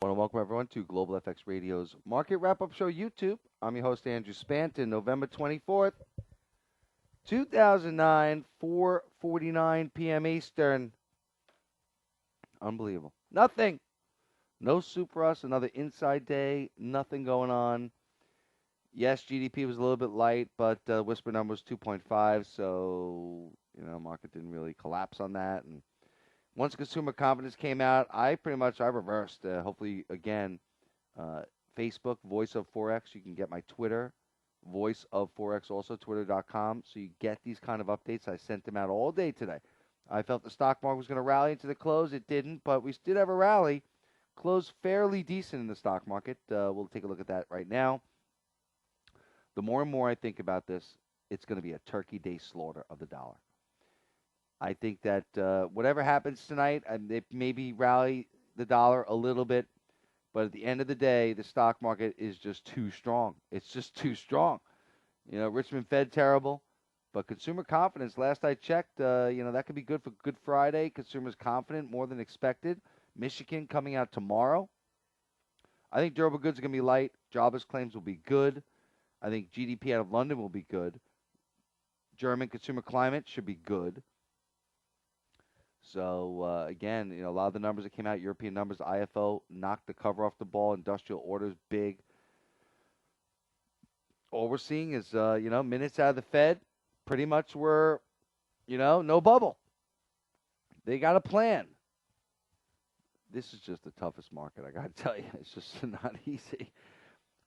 Want to welcome everyone to Global FX Radio's Market Wrap-Up Show YouTube. I'm your host, Andrew Spanton, November 24th, 2009, 4:49 p.m. Eastern. Unbelievable. Nothing. No Super Us, another inside day, nothing going on. Yes, GDP was a little bit light, but whisper number was 2.5, so, market didn't really collapse on that. And once consumer confidence came out, I reversed. Hopefully, again, Facebook, Voice of Forex. You can get my Twitter, Voice of Forex, also twitter.com. So you get these kind of updates. I sent them out all day today. I felt the stock market was going to rally into the close. It didn't, but we did have a rally. Closed fairly decent in the stock market. We'll take a look at that right now. The more and more I think about this, it's going to be a Turkey Day slaughter of the dollar. I think that whatever happens tonight, they maybe rally the dollar a little bit, but at the end of the day, the stock market is just too strong. It's just too strong. Richmond Fed terrible, but consumer confidence, last I checked, that could be good for Good Friday. Consumers confident more than expected. Michigan coming out tomorrow. I think durable goods are going to be light. Jobless claims will be good. I think GDP out of London will be good. German consumer climate should be good. So, again, a lot of the numbers that came out, European numbers, IFO knocked the cover off the ball. Industrial orders, big. All we're seeing is, minutes out of the Fed pretty much were, no bubble. They got a plan. This is just the toughest market, I got to tell you. It's just not easy.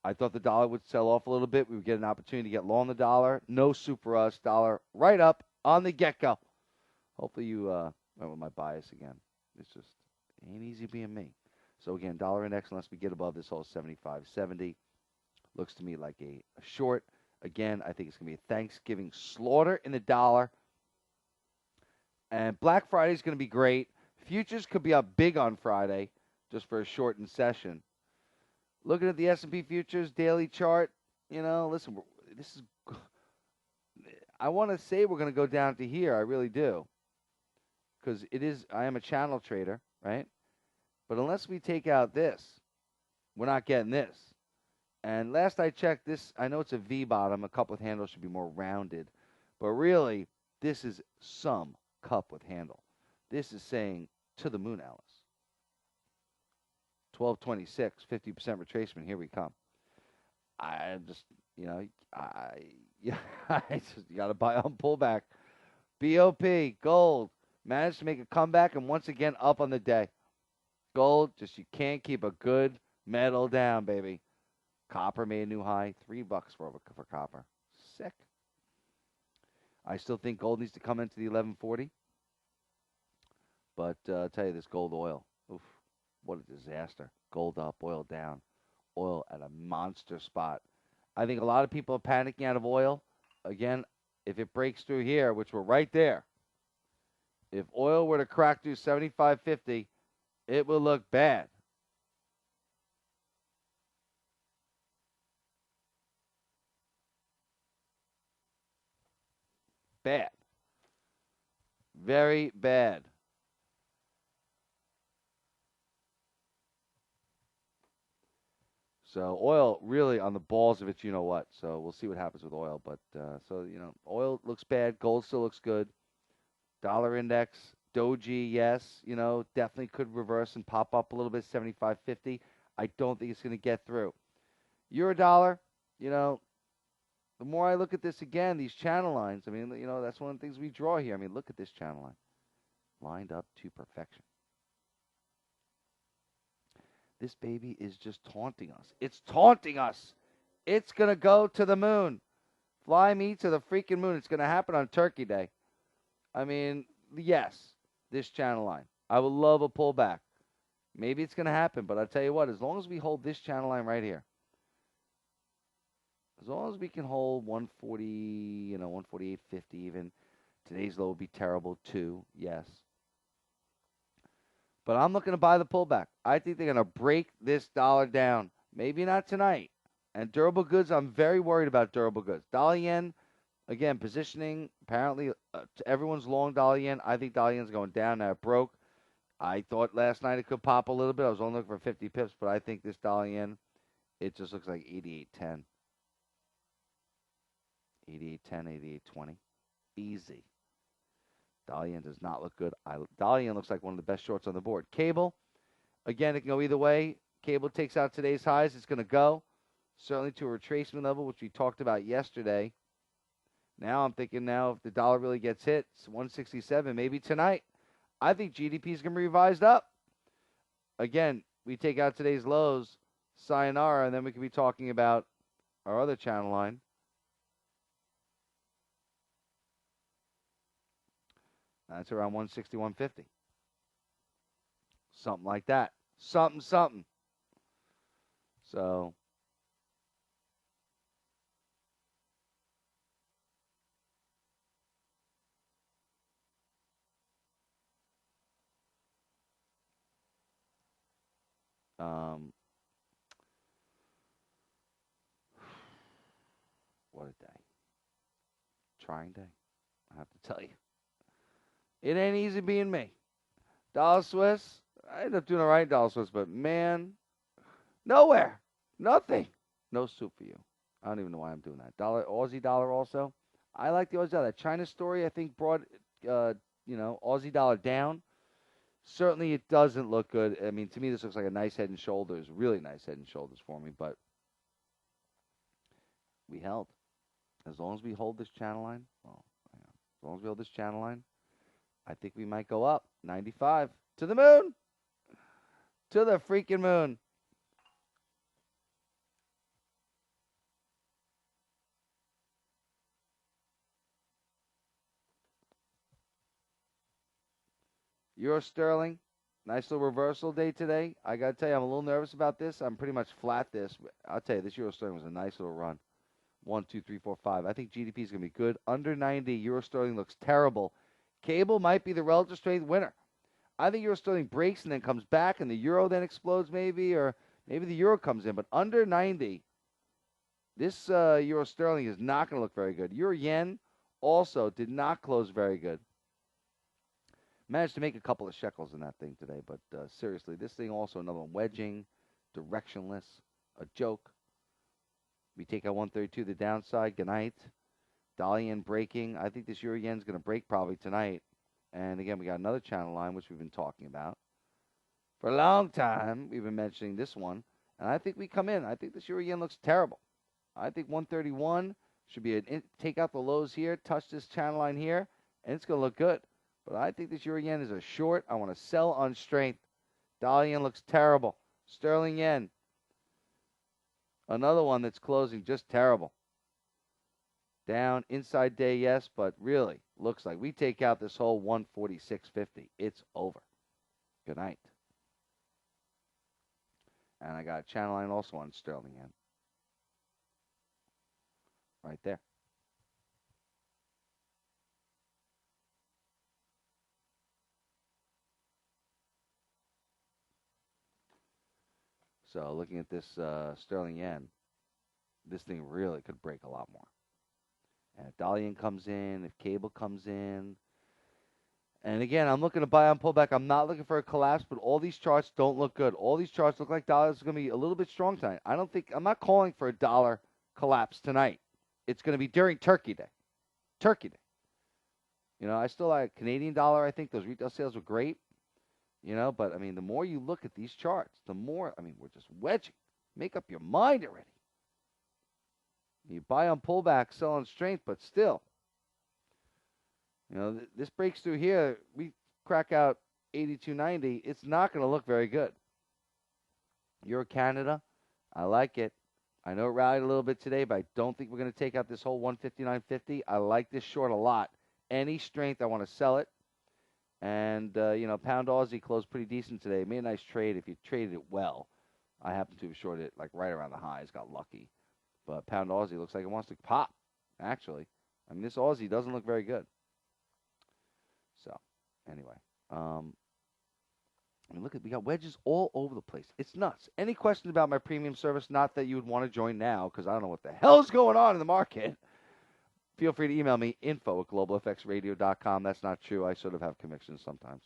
I thought the dollar would sell off a little bit. We would get an opportunity to get long the dollar. No Super Us. Dollar right up on the get-go. Hopefully you went with my bias again. It's just ain't easy being me. So, again, dollar index, unless we get above this whole 75.70, looks to me like a short. Again, I think it's going to be a Thanksgiving slaughter in the dollar. And Black Friday is going to be great. Futures could be up big on Friday just for a shortened session. Looking at the S&P futures daily chart, listen, this is. I want to say we're going to go down to here. I really do. Because I am a channel trader, right? But unless we take out this, we're not getting this. And last I checked, this, I know it's a V bottom. A cup with handle should be more rounded. But really, this is some cup with handle. This is saying to the moon, Alice. 1226, 50% retracement. Here we come. I just, you got to buy on pullback. BOP, gold, managed to make a comeback and once again up on the day. Gold, just you can't keep a good metal down, baby. Copper made a new high, $3 for copper. Sick. I still think gold needs to come into the 1140. But I'll tell you this, gold oil. Oof, what a disaster. Gold up, oil down. Oil at a monster spot. I think a lot of people are panicking out of oil. Again, if it breaks through here, which we're right there, if oil were to crack through 75.50, it will look bad. Bad. Very bad. So oil really on the balls of it, you know what. So we'll see what happens with oil. But oil looks bad. Gold still looks good. Dollar index, Doji, yes, definitely could reverse and pop up a little bit, 75.50. I don't think it's going to get through. Euro dollar, the more I look at this again, these channel lines, that's one of the things we draw here. Look at this channel line. Lined up to perfection. This baby is just taunting us. It's taunting us. It's going to go to the moon. Fly me to the freaking moon. It's going to happen on Turkey Day. Yes, this channel line. I would love a pullback. Maybe it's going to happen, but I'll tell you what, as long as we hold this channel line right here, as long as we can hold 140, 148.50 even, today's low would be terrible too, yes. But I'm looking to buy the pullback. I think they're going to break this dollar down. Maybe not tonight. And durable goods, I'm very worried about durable goods. Dollar yen, again, positioning, apparently everyone's long dollar yen. I think dollar yen's going down. Now it broke. I thought last night it could pop a little bit. I was only looking for 50 pips, but I think this dollar yen, it just looks like 88.10. 88.10, 88.20. Easy. Dollar yen does not look good. Dollar yen looks like one of the best shorts on the board. Cable, again, it can go either way. Cable takes out today's highs. It's going to go certainly to a retracement level, which we talked about yesterday. Now I'm thinking if the dollar really gets hit, it's 167, maybe tonight. I think GDP is going to be revised up. Again, we take out today's lows, sayonara, and then we could be talking about our other channel line. That's around 160, 150. Something like that. Something. So, what a day. Trying day, I have to tell you. It ain't easy being me. Dollar Swiss, I ended up doing all right, Dollar Swiss, but man, nowhere. Nothing. No soup for you. I don't even know why I'm doing that. Aussie dollar also. I like the Aussie dollar. That China story, I think, brought, Aussie dollar down. Certainly, it doesn't look good. I mean, to me, this looks like a nice head and shoulders, really nice head and shoulders for me, but we held. As long as we hold this channel line, as long as we hold this channel line, I think we might go up 95 to the moon, to the freaking moon. Euro sterling, nice little reversal day today. I got to tell you, I'm a little nervous about this. I'm pretty much flat this. I'll tell you, this euro sterling was a nice little run. 1, 2, 3, 4, 5. I think GDP is going to be good. Under 90, euro sterling looks terrible. Cable might be the relative strength winner. I think euro sterling breaks and then comes back, and the euro then explodes maybe, or maybe the euro comes in. But under 90, this euro sterling is not going to look very good. Euro yen also did not close very good. Managed to make a couple of shekels in that thing today, but seriously, this thing also another one, wedging, directionless, a joke. We take out 132, the downside. Good night. Dollar yen breaking. I think this euro yen is going to break probably tonight. And again, we got another channel line, which we've been talking about. For a long time, we've been mentioning this one. And I think we come in. I think this euro yen looks terrible. I think 131 should be take out the lows here, touch this channel line here, and it's going to look good. But I think this euro yen is a short. I want to sell on strength. Dollar yen looks terrible. Sterling yen, another one that's closing just terrible. Down, inside day, yes, but really looks like we take out this whole 146.50. It's over. Good night. And I got a channel line also on sterling yen. Right there. So looking at this sterling yen, this thing really could break a lot more. And if dollar yen comes in, if cable comes in, and again, I'm looking to buy on pullback. I'm not looking for a collapse, but all these charts don't look good. All these charts look like dollars are going to be a little bit strong tonight. I'm not calling for a dollar collapse tonight. It's going to be during Turkey Day. Turkey Day. I still like Canadian dollar. I think those retail sales were great. But I mean, the more you look at these charts, the more, we're just wedging. Make up your mind already. You buy on pullback, sell on strength, but still, this breaks through here. We crack out 82.90. It's not going to look very good. Euro Canada, I like it. I know it rallied a little bit today, but I don't think we're going to take out this whole 159.50. I like this short a lot. Any strength, I want to sell it. And, pound Aussie closed pretty decent today. Made a nice trade if you traded it well. I happen to have shorted it like right around the highs, got lucky. But pound Aussie looks like it wants to pop, actually. This Aussie doesn't look very good. So, anyway. Look we got wedges all over the place. It's nuts. Any questions about my premium service? Not that you would want to join now, because I don't know what the hell is going on in the market. feel free to email me, info@globalfxradio.com. That's not true. I sort of have convictions sometimes.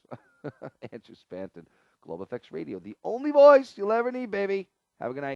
Andrew Spanton, Global FX Radio, the only voice you'll ever need, baby. Have a good night.